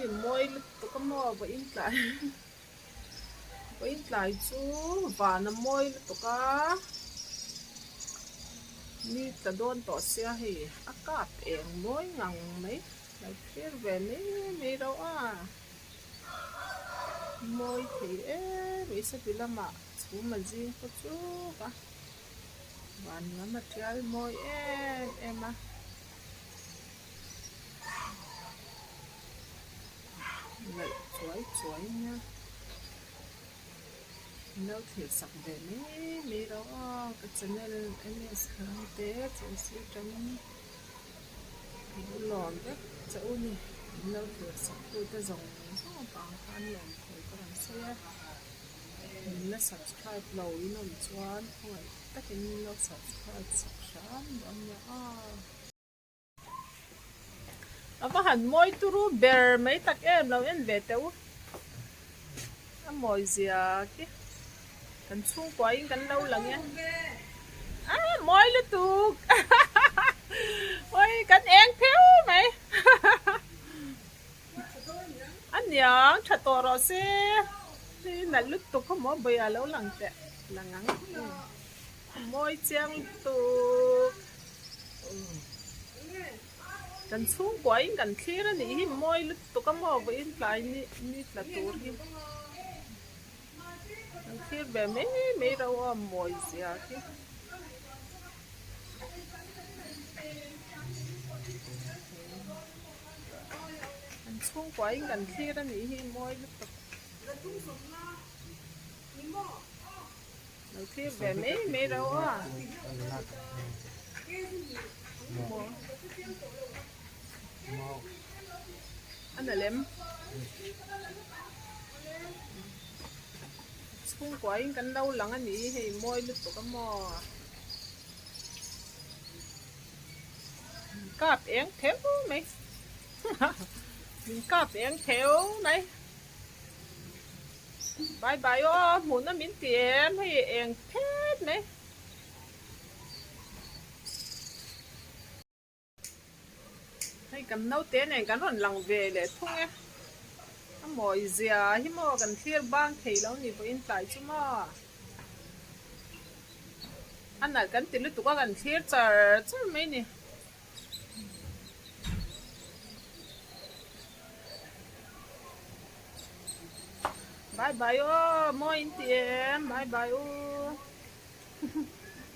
thì môi tụi có mò với lại chú và nó môi tụi có ni ta đôn tỏ xe thì ác cạp em môi ngằng mấy lại phía về mấy đâu à môi thì mấy sẽ bị làm mà chú mà gì có chú cả và nó mà chơi môi em à lại chuối nha nó thì sắp về mấy đó cái channel em sáng tế chỉ sẽ trong lòn đấy chỗ này nó thì sắp tôi ta dùng nó bằng khăn lòn thôi các bạn sẽ nó subscribe lâu nó chuan thôi tất cả nó subscribe subscribe đó nhá apa han moi turu bear mấy tắc em lâu em về tao moi gì à cái cần xuống quay cần lâu lắm nhá à moi lít tục ôi cần em phiếu mày anh nhớ thật to rồi xí thì là lít tục không có bây giờ lâu lắm tệ là ngắn moi chang tục cần xuống quay cần khi đó thì moi lít tục không có bây lại ni là tục khi về mấy đâu mồi gì à chứ anh xuống quậy gần khi đó nghỉ mồi lúc tập rồi khi về mấy đâu à anh là lem xuống quậy gần đâu lần anh nghỉ thì mồi lúc tập mò cáp én theo mấy mình cáp én theo này bye bye ô muốn nó miễn tiền hay én hết này hay cầm nấu tiền này cắn hòn lòng về để thung em mọi gì à hi mò cần thiệt bang thì lâu nhỉ với tại chứ mà anh là cần tiền lúc tụi con cần thiệt chờ chứ mấy nè bye bye ô mua tiền bye bye ô